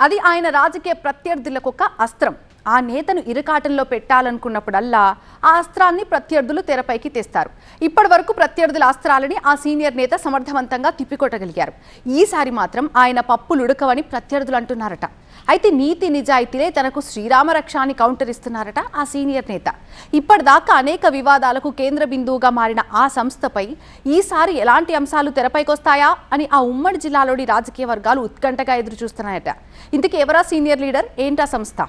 అది ఆయన రాజకీయ ప్రత్యర్థులకు ఒక అస్త్రం. ఆ నేతను ఇరకాటంలో పెట్టాలనుకున్నప్పుడల్లా ఆ అస్త్రాన్ని ప్రత్యర్థులు తెరపైకి తెస్తారు. ఇప్పటివరకు ప్రత్యర్థుల అస్త్రాలని ఆ సీనియర్ నేత సమర్థవంతంగా తిప్పికొట్టగలిగారు. ఈసారి మాత్రం ఆయన పప్పులు ఉడకవని ప్రత్యర్థులు అంటున్నారట. అయితే నీతి నిజాయితీలే తనకు శ్రీరామ రక్షాన్ని కౌంటర్ ఇస్తున్నారట ఆ సీనియర్ నేత. ఇప్పటిదాకా అనేక వివాదాలకు కేంద్ర బిందువుగా మారిన ఆ సంస్థపై ఈసారి ఎలాంటి అంశాలు తెరపైకొస్తాయా అని ఆ ఉమ్మడి జిల్లాలోని రాజకీయ వర్గాలు ఉత్కంఠగా ఎదురు చూస్తున్నాయట. ఇంతకీ ఎవరా సీనియర్ లీడర్, ఏంటా సంస్థ?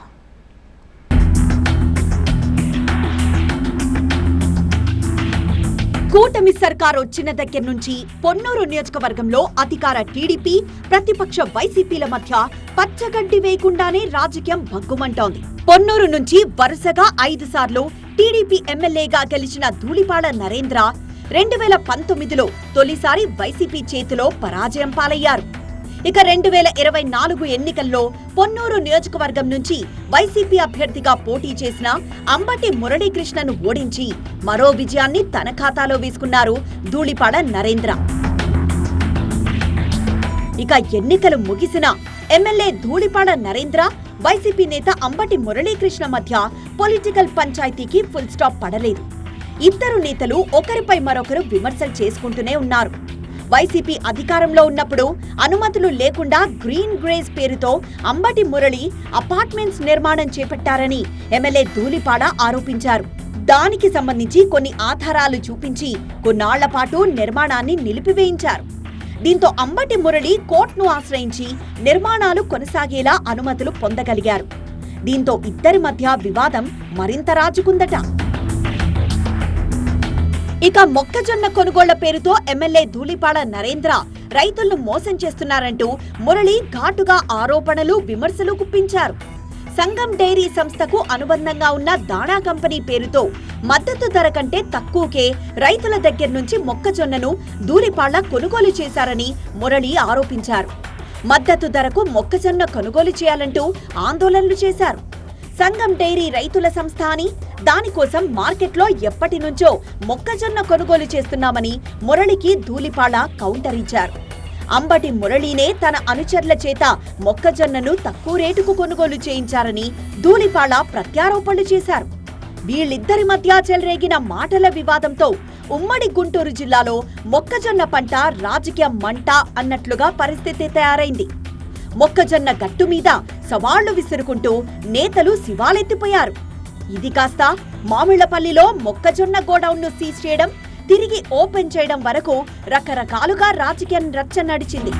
కూటమి సర్కార్ వచ్చిన దగ్గర నుంచి పొన్నూరు నియోజకవర్గంలో అధికార టీడీపీ, ప్రతిపక్ష వైసీపీల మధ్య పచ్చగడ్డి వేయకుండానే రాజకీయం భగ్గుమంటోంది. పొన్నూరు నుంచి వరుసగా 5 సార్లు టీడీపీ ఎమ్మెల్యేగా గెలిచిన ధూళిపాడ నరేంద్ర 2019లో తొలిసారి వైసీపీ చేతిలో పరాజయం పాలయ్యారు. ఇక 2024 ఎన్నికల్లో పొన్నూరు నియోజకవర్గం నుంచి వైసీపీ అభ్యర్థిగా పోటీ చేసిన అంబటి మురళీకృష్ణను ఓడించి మరో విజయాన్ని తన ఖాతాలో వేసుకున్నారు ధూళిపాడ నరేంద్ర. ఇక ఎన్నికలు ముగిసిన ఎమ్మెల్యే ధూళిపాడ నరేంద్ర, వైసీపీ నేత అంబటి మురళీకృష్ణ మధ్య పొలిటికల్ పంచాయతీకి ఫుల్ స్టాప్ పడలేదు. ఇద్దరు నేతలు ఒకరిపై మరొకరు విమర్శలు చేసుకుంటూనే ఉన్నారు. వైసీపీ అధికారంలో ఉన్నప్పుడు అనుమతులు లేకుండా గ్రీన్ గ్రేస్ పేరుతో అంబటి మురళి అపార్ట్మెంట్స్ నిర్మాణం చేపట్టారని ఎమ్మెల్యే ధూళిపాడ ఆరోపించారు. దానికి సంబంధించి కొన్ని ఆధారాలు చూపించి కొన్నాళ్ల పాటు నిర్మాణాన్ని నిలిపివేయించారు. దీంతో అంబటి మురళి కోర్టును ఆశ్రయించి నిర్మాణాలు కొనసాగేలా అనుమతులు పొందగలిగారు. దీంతో ఇద్దరి మధ్య వివాదం మరింత రాజుకుందట. ఇక మొక్కజొన్న కొనుగోళ్ల పేరుతో ఎమ్మెల్యే ధూళిపాడ నరేంద్ర రైతులను మోసం చేస్తున్నారంటూ మురళి ఘాటుగా ఆరోపణలు, విమర్శలు గుప్పించారు. సంగం డైరీ సంస్థకు అనుబంధంగా ఉన్న దాణా కంపెనీ పేరుతో మద్దతు ధర కంటే తక్కువకే రైతుల దగ్గర నుంచి మొక్కజొన్నను ధూళిపాడ కొనుగోలు చేశారని మురళి ఆరోపించారు. మద్దతు ధరకు మొక్కజొన్న కొనుగోలు చేయాలంటూ ఆందోళనలు చేశారు. సంగం డైరీ రైతుల సంస్థ అని, దానికోసం మార్కెట్లో ఎప్పటి నుంచో మొక్కజొన్న కొనుగోలు చేస్తున్నామని మురళికి ధూళిపాడ కౌంటర్ ఇచ్చారు. అంబటి మురళీనే తన అనుచరుల చేత మొక్కజొన్నను తక్కువ రేటుకు కొనుగోలు చేయించారని ధూళిపాడ ప్రత్యారోపణలు చేశారు. వీళ్ళిద్దరి మధ్య చెలరేగిన మాటల వివాదంతో ఉమ్మడి గుంటూరు జిల్లాలో మొక్కజొన్న పంట రాజకీయ మంట అన్నట్లుగా పరిస్థితి తయారైంది. మొక్కజొన్న గట్టు మీద సవాళ్లు విసురుకుంటూ నేతలు శివాలెత్తిపోయారు. ఇది కాస్త మామిళ్లపల్లిలో మొక్కజొన్న గోడౌన్ను సీజ్ చేయడం, తిరిగి ఓపెన్ చేయడం వరకు రకరకాలుగా రాజకీయ రచ్చ నడిచింది.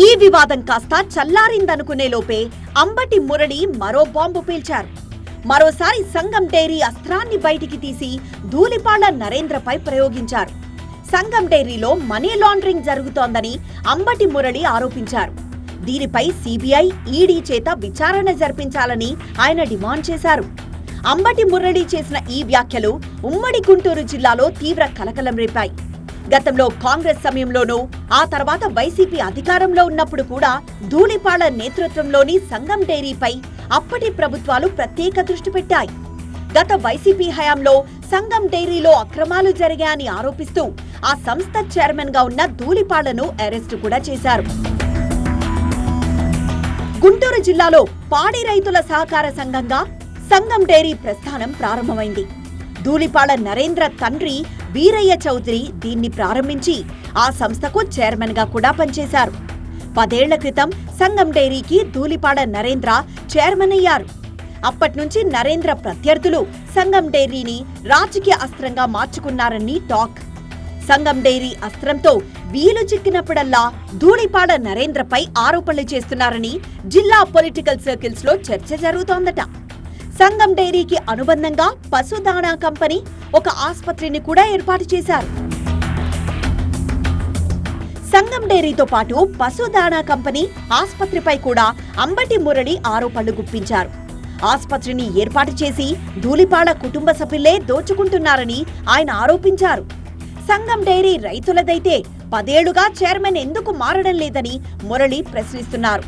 ఈ వివాదం కాస్త చల్లారిందనుకునే లోపే అంబటి మురళి మరో బాంబు పీల్చారు. మరోసారి సంగం డైరీ అస్త్రాన్ని బయటికి తీసి ధూళిపాడ నరేంద్రపై ప్రయోగించారు. సంగం డైరీలో మనీ లాండరింగ్ జరుగుతోందని అంబటి మురళి ఆరోపించారు. దీనిపై సిబిఐ, ఈడీ చేత విచారణ జరిపించాలని ఆయన డిమాండ్ చేశారు. అంబటి మురళి చేసిన ఈ వ్యాఖ్యలు ఉమ్మడి గుంటూరు జిల్లాలో తీవ్ర కలకలం రేపాయి. గతంలో కాంగ్రెస్ సమయంలోనూ, ఆ తర్వాత వైసీపీ అధికారంలో ఉన్నప్పుడు కూడా ధూళిపాడ నేతృత్వంలోని సంగం డైరీపై అప్పటి ప్రభుత్వాలు ప్రత్యేక దృష్టి పెట్టాయి. గత వైసీపీ హయాంలో సంగం డైరీలో అక్రమాలు జరిగాయని ఆరోపిస్తూ ఆ సంస్థ చైర్మన్ గా ఉన్న ధూళిపాడను అరెస్టు కూడా చేశారు. గుంటూరు జిల్లాలో పాడి రైతుల సహకార సంఘంగా సంగం డైరీ ప్రస్థానం ప్రారంభమైంది. ధూళిపాడ నరేంద్ర తండ్రి వీరయ్య చౌదరి దీన్ని ప్రారంభించి ఆ సంస్థకు చైర్మన్ గా కూడా పనిచేశారు. 10 ఏళ్ల క్రితం సంగం డైరీకి ధూళిపాడ నరేంద్ర చైర్మన్ అయ్యారు. అప్పట్నుంచి నరేంద్ర ప్రత్యర్థులు సంగం డైరీని రాజకీయ అస్త్రంగా మార్చుకున్నారని టాక్. సంగం డైరీ అస్త్రంతో వీలు చిక్కినప్పుడల్లా ధూళిపాడ నరేంద్రపై ఆరోపణలు చేస్తున్నారని జిల్లా పొలిటికల్ సర్కిల్స్ లో చర్చ జరుగుతోందట. సంగం డైరీకి అనుబంధంగా పశుదాణా కంపెనీ ఒక ఆస్పత్రిని కూడా ఏర్పాటు చేశారు. సంగం డైరీతో పాటు పశుదాణా కంపెనీ ఆస్పత్రిపై కూడా అంబటి మురళి ఆరోపణలు గుప్పించారు. ఆస్పత్రిని ఏర్పాటు చేసి ధూళిపాడ కుటుంబ సభ్యులే దోచుకుంటున్నారని ఆయన ఆరోపించారు. సంగం డైరీ రైతులదైతే 10 ఏళ్లుగా చైర్మన్ ఎందుకు మారడం లేదని మురళి ప్రశ్నిస్తున్నారు.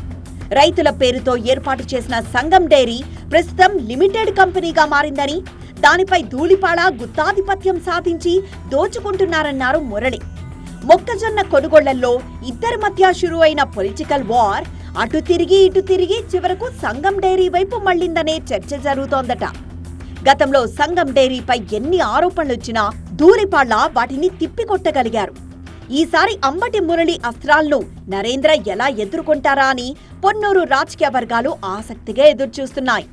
రైతుల పేరుతో ఏర్పాటు చేసిన సంగం డైరీ ప్రస్తుతం లిమిటెడ్ కంపెనీగా మారిందని, దానిపై ధూళిపాడ గుత్తాధిపత్యం సాధించి దోచుకుంటున్నారన్నారు మురళి. మొక్కజొన్న కొనుగోళ్లలో ఇద్దరి మధ్య షురు అయిన పొలిటికల్ వార్ అటు తిరిగి చివరకు సంగం డైరీ వైపు మళ్లిందనే చర్చ జరుగుతోందట. గతంలో సంగం డైరీపై ఎన్ని ఆరోపణలొచ్చినా ధూళిపాళ్ల వాటిని తిప్పికొట్టగలిగారు. ఈసారి అంబటి మురళి అస్త్రాలను నరేంద్ర ఎలా ఎదుర్కొంటారా అని పొన్నూరు రాజకీయ వర్గాలు ఆసక్తిగా ఎదురుచూస్తున్నాయి.